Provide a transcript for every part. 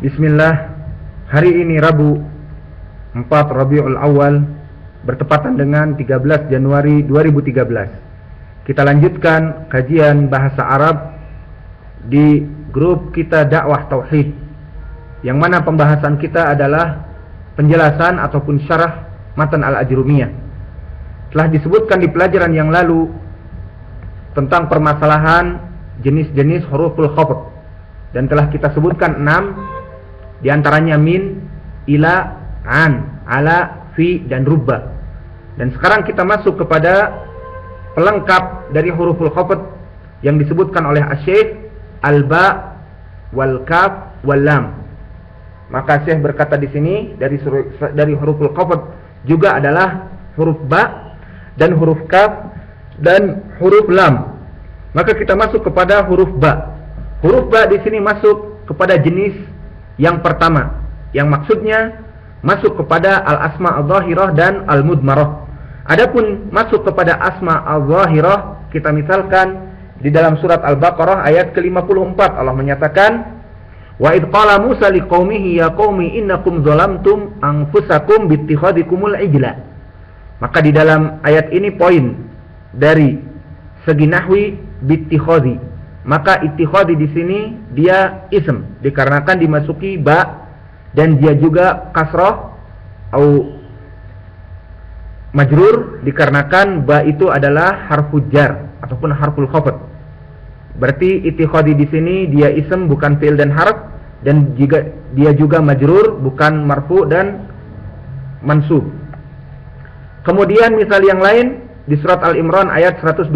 Bismillah. Hari ini Rabu 4 Rabiul Awal bertepatan dengan 13 Januari 2013. Kita lanjutkan kajian bahasa Arab di grup kita dakwah tauhid, yang mana pembahasan kita adalah penjelasan ataupun syarah matan al-Ajrumiyah. Telah disebutkan di pelajaran yang lalu tentang permasalahan jenis-jenis huruful khafd, dan telah kita sebutkan 6 di antaranya min, ila, an, ala, fi, dan rubba. Dan sekarang kita masuk kepada pelengkap dari huruful khafd yang disebutkan oleh Asy-Syaikh al-ba, wal kaf, wal lam. Maka Syekh berkata di sini dari huruful khafd juga adalah huruf ba dan huruf kaf dan huruf lam. Maka kita masuk kepada huruf ba. Huruf ba di sini masuk kepada jenis yang pertama, yang maksudnya masuk kepada al-asma al-zahirah dan al-mudmarah. Adapun masuk kepada asma al-zahirah, kita misalkan di dalam surat Al-Baqarah ayat ke-54, Allah menyatakan, wa idh qala Musa liqaumihi ya qaumi innakum zalamtum anfusakum bittikhadikumul ijla. Maka di dalam ayat ini poin dari segi nahwi bittikhadi. Maka ittikhadi di sini dia ism dikarenakan dimasuki ba, dan dia juga kasrah atau majrur dikarenakan ba itu adalah harfu jar ataupun harful khafd. Berarti ittikhadi di sini dia ism bukan fi'il dan harf, dan juga dia juga majrur bukan marfu dan mansub. Kemudian misal yang lain di surat Al-Imran ayat 123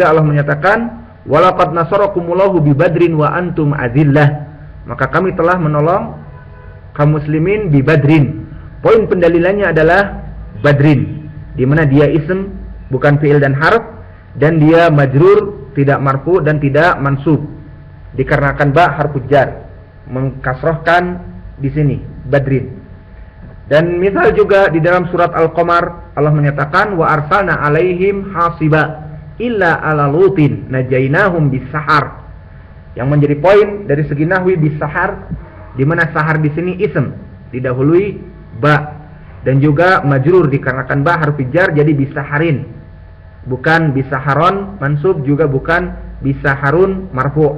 Allah menyatakan, walaqad nasarakumullahu bi badrin wa antum azillah. Maka kami telah menolong kaum muslimin bi badrin. Poin pendalilannya adalah badrin, di mana dia ism bukan fi'il dan harf, dan dia majrur tidak marfu dan tidak mansub dikarenakan ba harfu jar, mengkasrahkan di sini badrin. Dan misal juga di dalam surat Al-Qamar Allah menyatakan wa arsalna alaihim hasiba illa ala lutin najainahum bisahar. Yang menjadi poin dari segi nahwi bisahar, di mana sahar di sini ism didahului ba, dan juga majrur dikarenakan ba harfi jar jadi bisaharin, bukan bisaharon mansub, juga bukan bisaharun marfu,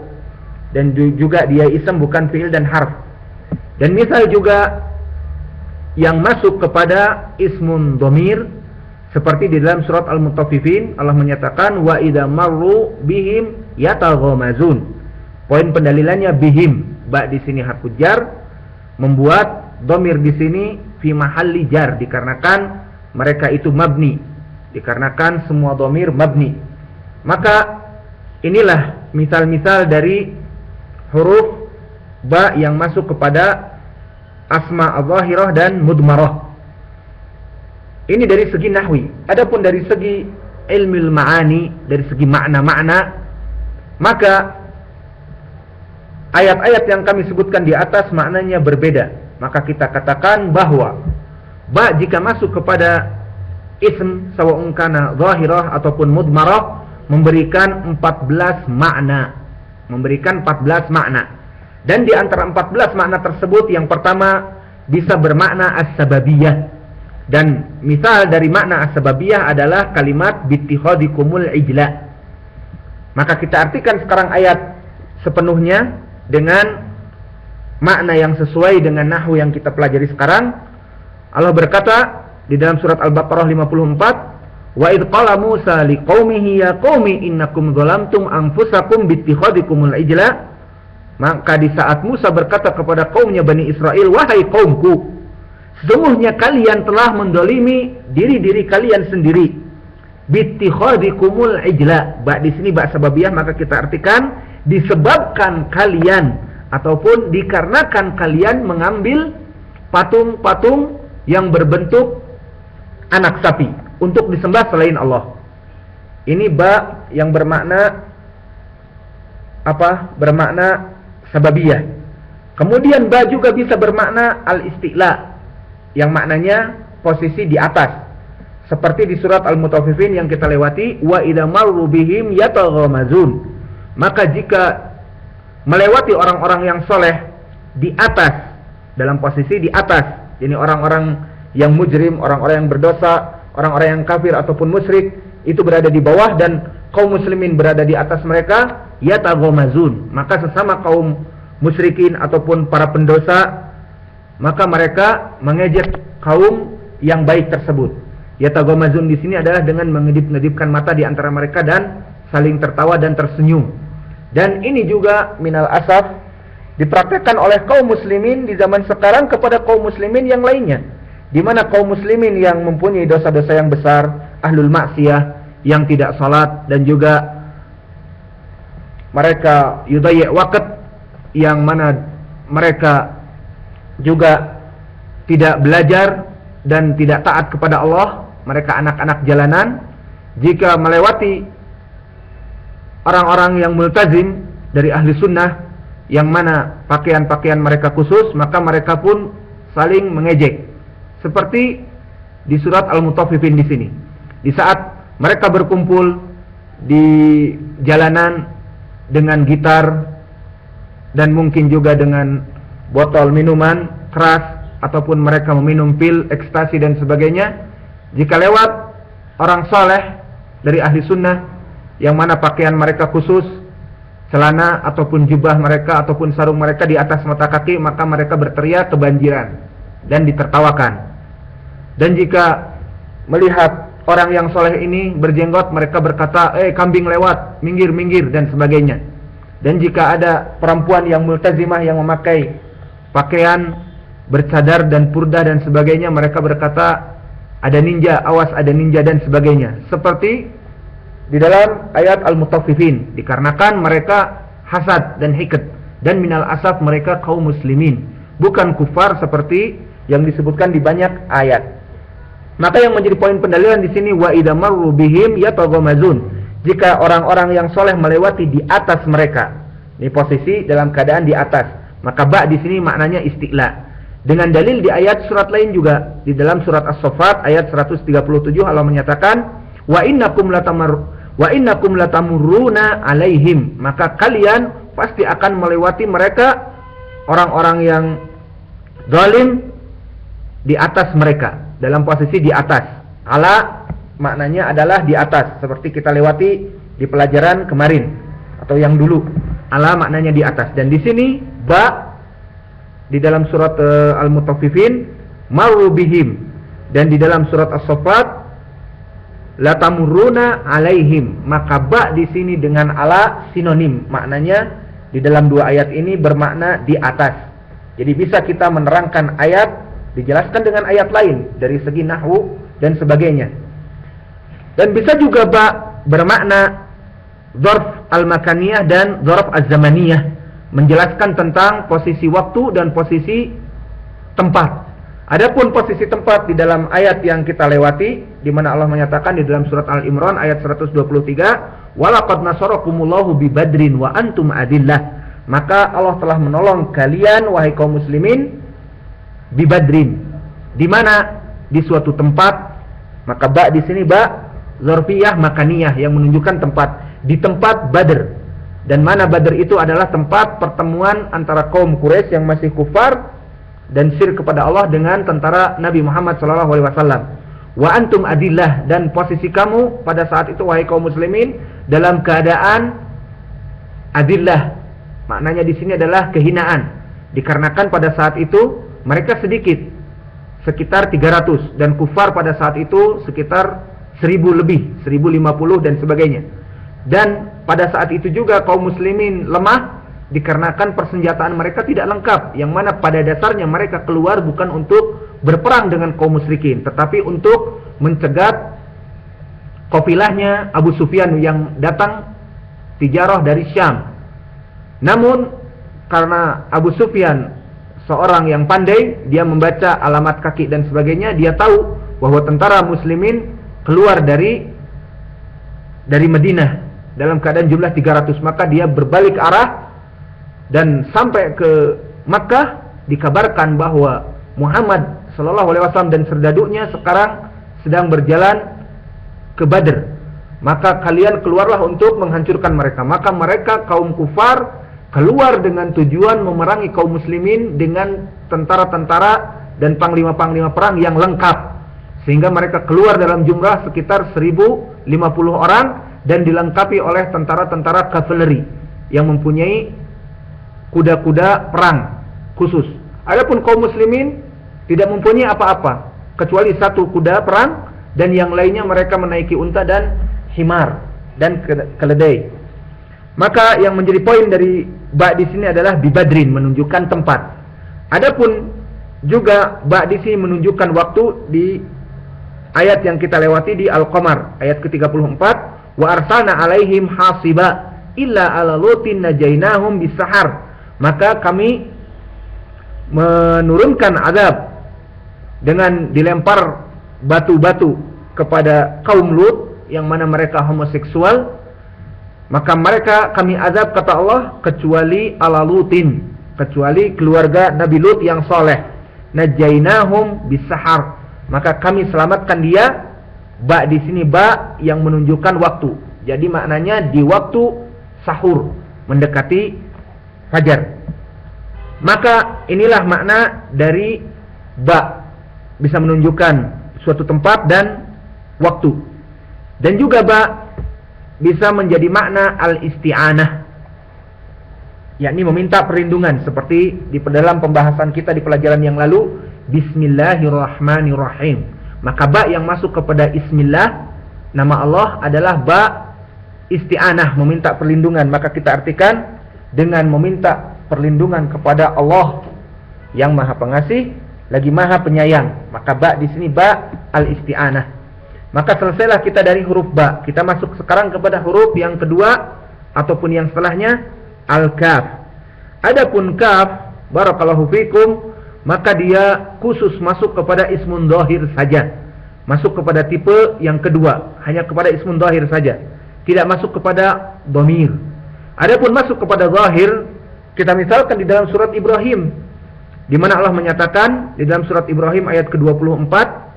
dan juga dia ism bukan fi'il dan harf. Dan misal juga yang masuk kepada ismun dhamir, seperti di dalam surat Al-Mutaffifin Allah menyatakan wa idza marru bihim yataghamazun. Poin pendalilannya bihim, ba di sini harfu jar, membuat dhamir di sini fi mahalli jar dikarenakan mereka itu mabni, dikarenakan semua dhamir mabni. Maka inilah misal-misal dari huruf ba yang masuk kepada asma al-zahirah dan mudmarah. Ini dari segi nahwi. Adapun dari segi ilmul ma'ani, dari segi makna-makna, maka ayat-ayat yang kami sebutkan di atas maknanya berbeda. Maka kita katakan bahwa ba jika masuk kepada ism sawa'un kana zahirah ataupun mudmarah memberikan 14 makna. Memberikan 14 makna. Dan di antara 14 makna tersebut yang pertama bisa bermakna as-sababiyah. Dan misal dari makna as-sababiyah adalah kalimat bittikhadikumul ijla. Maka kita artikan sekarang ayat sepenuhnya dengan makna yang sesuai dengan nahwu yang kita pelajari sekarang. Allah berkata di dalam surat Al-Baqarah 54, wa idh qala Musa liqaumihi ya qaumi innakum zalamtum anfusakum bittikhadikumul ijla. Maka di saat Musa berkata kepada kaumnya Bani Israel, wahai kaumku, sesungguhnya kalian telah mendolimi diri-diri kalian sendiri. Bittikhadikumul ijla. Ba di sini ba sababiyah, maka kita artikan disebabkan kalian ataupun dikarenakan kalian mengambil patung-patung yang berbentuk anak sapi untuk disembah selain Allah. Ini ba yang bermakna apa? Bermakna sababiyah. Kemudian ba juga bisa bermakna al-isti'la, yang maknanya posisi di atas. Seperti di surat Al-Mutaffifin yang kita lewati, wa idza marru bihim yataghamazun. Maka jika melewati orang-orang yang soleh, di atas, dalam posisi di atas. Jadi orang-orang yang mujrim, orang-orang yang berdosa, orang-orang yang kafir ataupun musyrik itu berada di bawah dan kaum muslimin berada di atas mereka, yataghamazun. Maka sesama kaum musyrikin ataupun para pendosa, maka mereka mengejek kaum yang baik tersebut. Yataghamazun di sini adalah dengan mengedip-ngedipkan mata di antara mereka dan saling tertawa dan tersenyum. Dan ini juga minal asaf dipraktekkan oleh kaum muslimin di zaman sekarang kepada kaum muslimin yang lainnya, di mana kaum muslimin yang mempunyai dosa-dosa yang besar, ahlul maksiyah, yang tidak salat, dan juga mereka yudayyi' waqt, yang mana mereka juga tidak belajar dan tidak taat kepada Allah, mereka anak-anak jalanan. Jika melewati orang-orang yang multazim dari ahli sunnah, yang mana pakaian-pakaian mereka khusus, maka mereka pun saling mengejek. Seperti di surat Al-Mutaffifin di sini. Di saat mereka berkumpul di jalanan dengan gitar dan mungkin juga dengan botol minuman keras ataupun mereka meminum pil, ekstasi dan sebagainya, jika lewat orang saleh dari ahli sunnah yang mana pakaian mereka khusus, celana ataupun jubah mereka ataupun sarung mereka di atas mata kaki, maka mereka berteriak kebanjiran dan ditertawakan. Dan jika melihat orang yang soleh ini berjenggot, mereka berkata, kambing lewat, minggir, minggir, dan sebagainya. Dan jika ada perempuan yang multazimah yang memakai pakaian bercadar dan purdah dan sebagainya, mereka berkata, ada ninja, awas ada ninja, dan sebagainya. Seperti di dalam ayat Al-Mutaffifin, dikarenakan mereka hasad dan hikd, dan minal asaf mereka kaum muslimin, bukan kufar seperti yang disebutkan di banyak ayat. Maka yang menjadi poin pendalilan di sini, wa idza marru bihim yataghamazun, jika orang-orang yang soleh melewati di atas mereka. Ini posisi dalam keadaan di atas. Maka ba di sini maknanya isti'la. Dengan dalil di ayat surat lain juga, di dalam surat As-Saffat ayat 137 Allah menyatakan, wa innakum latamurruna alaihim, maka kalian pasti akan melewati mereka, orang-orang yang zalim, di atas mereka, dalam posisi di atas. Ala maknanya adalah di atas, seperti kita lewati di pelajaran kemarin atau yang dulu. Ala maknanya di atas. Dan di sini ba di dalam surat Al-Mutaffifin marru bihim, dan di dalam surat As-Saffat latamurruna alaihim, maka ba di sini dengan ala sinonim, maknanya di dalam dua ayat ini bermakna di atas. Jadi bisa kita menerangkan ayat dijelaskan dengan ayat lain dari segi nahwu dan sebagainya. Dan bisa juga ba bermakna dzarf al-makaniyah dan dzarf az-zamaniyah, menjelaskan tentang posisi waktu dan posisi tempat. Adapun posisi tempat di dalam ayat yang kita lewati, di mana Allah menyatakan di dalam surat Al-Imran ayat 123, walaqad nasarakumullahu bi badrin wa antum adillah, maka Allah telah menolong kalian wahai kaum muslimin bi badrin, di mana di suatu tempat. Maka ba di sini ba zarfiyah makaniyah yang menunjukkan tempat, di tempat Badr. Dan mana Badr itu adalah tempat pertemuan antara kaum Quraisy yang masih kufar dan syirik kepada Allah dengan tentara Nabi Muhammad SAW. Wa antum adillah, dan posisi kamu pada saat itu wahai kaum muslimin dalam keadaan adillah. Maknanya di sini adalah kehinaan, dikarenakan pada saat itu mereka sedikit, sekitar 300, dan kufar pada saat itu sekitar 1000 lebih, 1050 dan sebagainya. Dan pada saat itu juga kaum muslimin lemah, dikarenakan persenjataan mereka tidak lengkap, yang mana pada dasarnya mereka keluar bukan untuk berperang dengan kaum musyrikin, tetapi untuk mencegat kafilahnya Abu Sufyan yang datang tijarah dari Syam. Namun karena Abu Sufyan seorang yang pandai, dia membaca alamat kaki dan sebagainya, dia tahu bahwa tentara muslimin keluar dari Madinah dalam keadaan jumlah 300, maka dia berbalik arah dan sampai ke Makkah. Dikabarkan bahwa Muhammad SAW dan serdadunya sekarang sedang berjalan ke Badr, maka kalian keluarlah untuk menghancurkan mereka. Maka mereka kaum kufar keluar dengan tujuan memerangi kaum muslimin dengan tentara-tentara dan panglima-panglima perang yang lengkap, sehingga mereka keluar dalam jumlah sekitar 1050 orang dan dilengkapi oleh tentara-tentara kavaleri yang mempunyai kuda-kuda perang khusus. Adapun kaum muslimin tidak mempunyai apa-apa kecuali satu kuda perang, dan yang lainnya mereka menaiki unta dan himar dan keledai. Maka yang menjadi poin dari ba di sini adalah bibadrin, menunjukkan tempat. Adapun juga ba di sini menunjukkan waktu di ayat yang kita lewati di Al-Qamar ayat ke-34, wa arsalna alaihim hasiba illa ala lutin najainahum bisahar. Maka kami menurunkan azab dengan dilempar batu-batu kepada kaum Lut yang mana mereka homoseksual. Maka mereka kami azab, kata Allah, kecuali ala Lutin, kecuali keluarga Nabi Lut yang soleh. Najainahum bisahar, maka kami selamatkan dia. Ba di sini ba yang menunjukkan waktu. Jadi maknanya di waktu sahur, mendekati fajar. Maka inilah makna dari ba, bisa menunjukkan suatu tempat dan waktu. Dan juga ba bisa menjadi makna al-isti'anah, yakni meminta perlindungan, seperti di dalam pembahasan kita di pelajaran yang lalu, Bismillahirrahmanirrahim. Maka ba yang masuk kepada Ismillah, nama Allah, adalah ba isti'anah, meminta perlindungan. Maka kita artikan dengan meminta perlindungan kepada Allah yang Maha Pengasih lagi Maha Penyayang. Maka ba di sini ba al-isti'anah. Maka selesailah kita dari huruf ba. Kita masuk sekarang kepada huruf yang kedua ataupun yang setelahnya, al-kaf. Adapun kaf, barakallahu fikum, maka dia khusus masuk kepada ismun dhahir saja. Masuk kepada tipe yang kedua, hanya kepada ismun dhahir saja, tidak masuk kepada dhamir. Adapun masuk kepada zahir, kita misalkan di dalam surat Ibrahim, di mana Allah menyatakan di dalam surat Ibrahim ayat ke-24,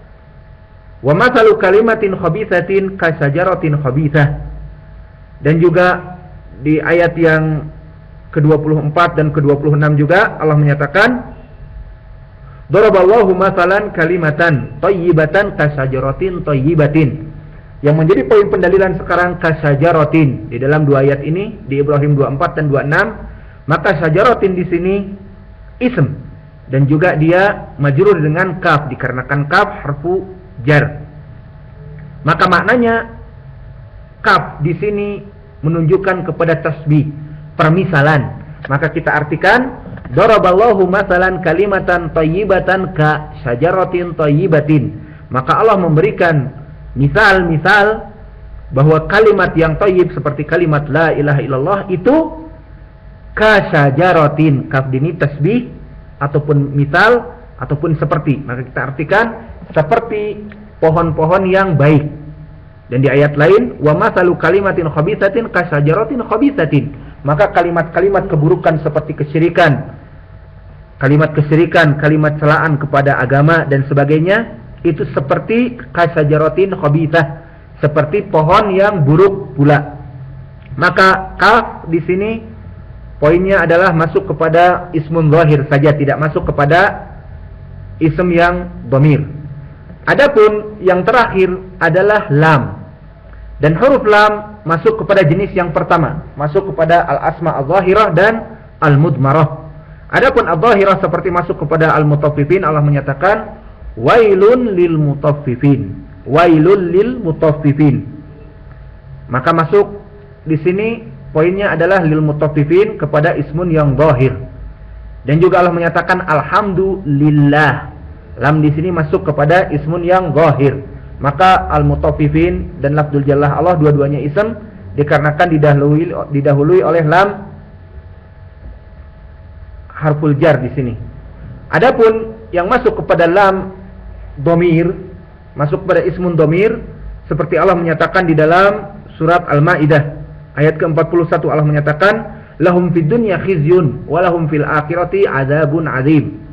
wa mathalu kalimatin khabithatin kasajaratin khabithah. Dan juga di ayat yang ke-24 dan ke-26 juga Allah menyatakan, daraballahu mathalan kalimatan thayyibatan kasajaratin thayyibatin. Yang menjadi poin pendalilan sekarang kasajaratin di dalam dua ayat ini, di Ibrahim 24 dan 26. Maka sajaratin di sini ism, dan juga dia majrur dengan kaf, dikarenakan kaf harfu jar. Maka maknanya kaf di sini menunjukkan kepada tasbih, permisalan. Maka kita artikan daraballahu mathalan kalimatan thayyibatan ka syajaratin thayyibatin. Maka Allah memberikan misal-misal bahwa kalimat yang thayyib seperti kalimat la ilaha illallah itu ka syajaratin, kaf ini tasbih ataupun misal ataupun seperti. Maka kita artikan seperti pohon-pohon yang baik. Dan di ayat lain, wa mathalu kalimatin khabithatin kasajaratin khabithatin. Maka kalimat-kalimat keburukan seperti kesyirikan, kalimat celaan kepada agama dan sebagainya, itu seperti kasajaratin khabithah, seperti pohon yang buruk pula. Maka kaf di sini poinnya adalah masuk kepada ismun zahir saja, tidak masuk kepada ism yang dhamir. Adapun yang terakhir adalah lam. Dan huruf lam masuk kepada jenis yang pertama, masuk kepada al-asma al-zahirah dan al-mudmarah. Adapun al-zahirah seperti masuk kepada al-mutaffifin, Allah menyatakan wailun lil mutaffifin, wailul lil mutaffifin. Maka masuk di sini poinnya adalah lil mutaffifin kepada ismun yang zahir. Dan juga Allah menyatakan alhamdulillah. Lam di sini masuk kepada ismun yang zahir. Maka al-mutaffifin dan lafdzul jallah Allah dua-duanya ism, dikarenakan didahului oleh lam harful jar di sini. Adapun yang masuk kepada lam dhamir, masuk kepada ismun dhamir, seperti Allah menyatakan di dalam surat Al-Maidah ayat ke-41, Allah menyatakan lahum fid dunya khizyun wa lahum fil akhirati adzabun adzim.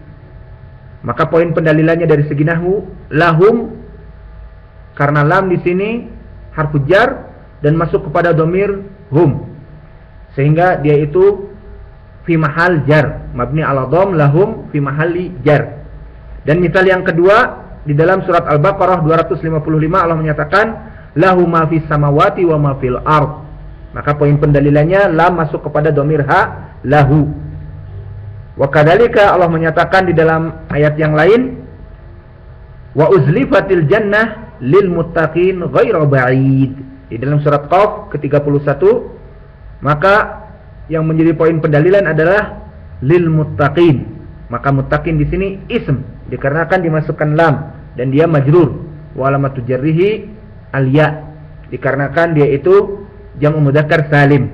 Maka poin pendalilannya dari segi nahwu, lahum, karena lam di sini harfu jar dan masuk kepada dhamir hum, sehingga dia itu fi mahal jar, mabni ala dhamm, lahum fi mahalli jar. Dan misal yang kedua di dalam surat Al-Baqarah 255 Allah menyatakan lahu ma fis samawati wa ma fil ard. Maka poin pendalilannya lam masuk kepada dhamir ha, lahu. Wa kadzalika Allah menyatakan di dalam ayat yang lain wa uzlifatil jannah lil muttaqin ghairu ba'id. Di dalam surat Qaf ke-31 maka yang menjadi poin pendalilan adalah lil muttaqin. Maka muttaqin di sini ism dikarenakan dimasukkan lam dan dia majrur wa alamatu jarrihi al-ya dikarenakan dia itu jamu mudzakkar salim.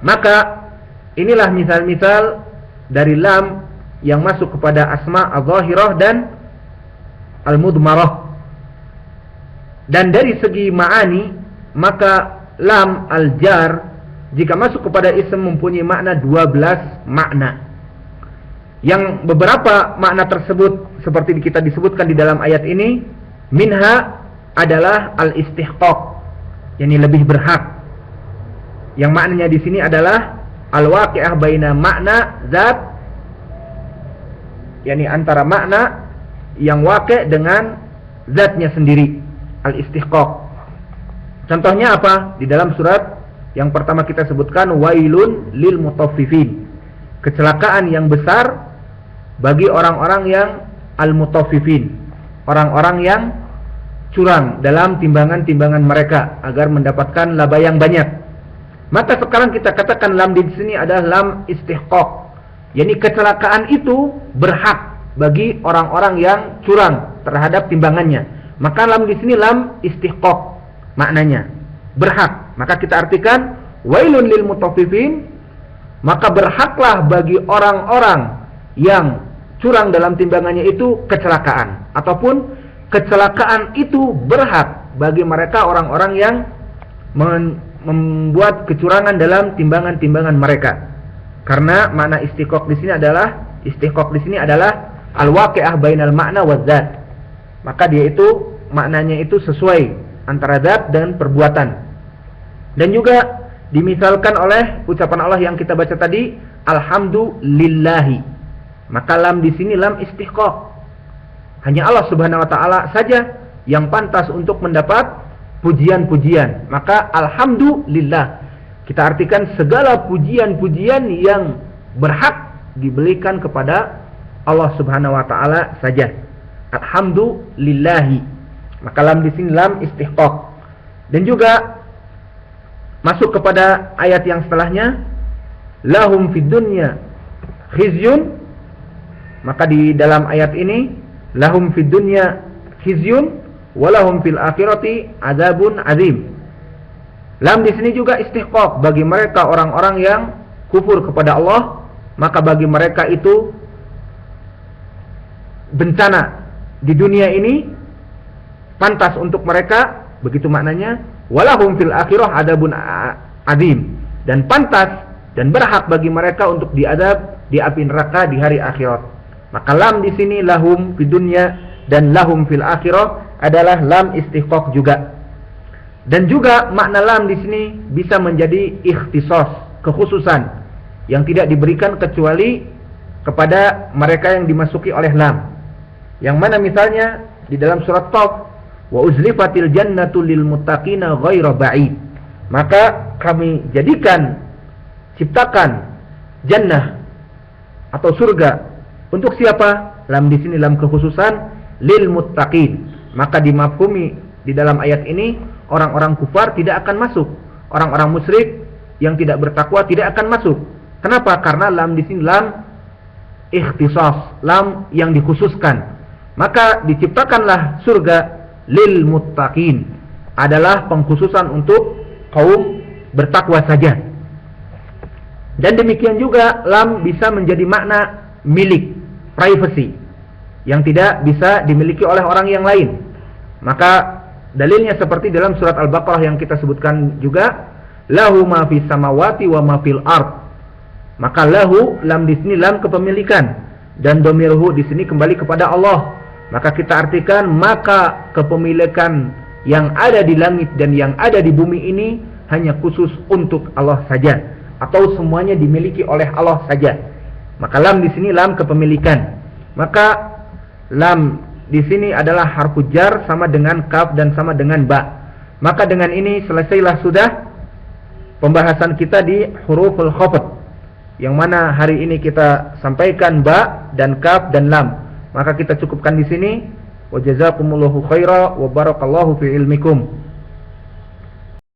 Maka inilah misal-misal dari lam yang masuk kepada asma adz-dzahirah dan al-mudmarah. Dan dari segi ma'ani maka lam al-jar jika masuk kepada ism mempunyai makna 12 makna. Yang beberapa makna tersebut seperti kita disebutkan di dalam ayat ini, minha adalah al-istihqaq, yakni lebih berhak. Yang maknanya di sini adalah al-waqi'ah baina makna zat, yakni antara makna yang waqi' dengan zatnya sendiri, al-istihqaq. Contohnya apa? Di dalam surat yang pertama kita sebutkan wailun lil mutaffifin. Kecelakaan yang besar bagi orang-orang yang al-mutaffifin, orang-orang yang curang dalam timbangan-timbangan mereka agar mendapatkan laba yang banyak. Maka sekarang kita katakan lam di sini adalah lam istihqaq, yakni kecelakaan itu berhak bagi orang-orang yang curang terhadap timbangannya. Maka lam di sini lam istihqaq, maknanya berhak. Maka kita artikan wailun lil mutaffifin, maka berhaklah bagi orang-orang yang curang dalam timbangannya itu kecelakaan, ataupun kecelakaan itu berhak bagi mereka orang-orang yang membuat kecurangan dalam timbangan-timbangan mereka. Karena makna istihqaq di sini adalah al-waqi'ah bainal makna waz zat. Maka dia itu maknanya itu sesuai antara zat dan perbuatan. Dan juga dimisalkan oleh ucapan Allah yang kita baca tadi, alhamdulillahi. Maka lam di sini lam istihqaq. Hanya Allah Subhanahu wa taala saja yang pantas untuk mendapat pujian-pujian. Maka alhamdulillah kita artikan segala pujian-pujian yang berhak diberikan kepada Allah Subhanahu wa taala saja. Alhamdulillahi. Maka lam di sini lam istihqaq. Dan juga masuk kepada ayat yang setelahnya, lahum fid dunya khizyun. Maka di dalam ayat ini lahum fid dunya khizyun wa lahum fil akhirati adzabun azim. Lam di sini juga istihqaq, bagi mereka orang-orang yang kufur kepada Allah, maka bagi mereka itu bencana di dunia ini pantas untuk mereka, begitu maknanya. Walahum fil akhirah adzabun azim, dan pantas dan berhak bagi mereka untuk diadab di api neraka di hari akhirat. Maka lam di sini lahum fid dunya dan lahum fil akhirah adalah lam istihqaq juga. Dan juga makna lam di sini bisa menjadi ikhtisas, kekhususan yang tidak diberikan kecuali kepada mereka yang dimasuki oleh lam. Yang mana misalnya di dalam surat Qaf, wa uzlifatil jannatu lil muttaqina ghairu ba'id. Maka kami jadikan, ciptakan jannah atau surga untuk siapa? Lam di sini lam kekhususan lil muttaqin. Maka dimafhumi di dalam ayat ini orang-orang kufar tidak akan masuk, orang-orang musyrik yang tidak bertakwa tidak akan masuk. Kenapa? Karena lam di sini lam ikhtisas, lam yang dikhususkan. Maka diciptakanlah surga lil muttaqin, adalah pengkhususan untuk kaum bertakwa saja. Dan demikian juga lam bisa menjadi makna milik, privacy, yang tidak bisa dimiliki oleh orang yang lain. Maka dalilnya seperti dalam surat Al-Baqarah yang kita sebutkan juga, lahu ma fis samawati wa ma fil ard. Maka lahu, lam di sini lam kepemilikan, dan dhamirhu di sini kembali kepada Allah. Maka kita artikan maka kepemilikan yang ada di langit dan yang ada di bumi ini hanya khusus untuk Allah saja. atau semuanya dimiliki oleh Allah saja. Maka lam di sini lam kepemilikan. Maka lam di sini adalah harfu jar sama dengan kaf dan sama dengan ba. Maka dengan ini selesailah sudah pembahasan kita di huruful khafd, yang mana hari ini kita sampaikan ba dan kaf dan lam. Maka kita cukupkan di sini. Wa jazakumullahu khaira wa barakallahu fi ilmikum.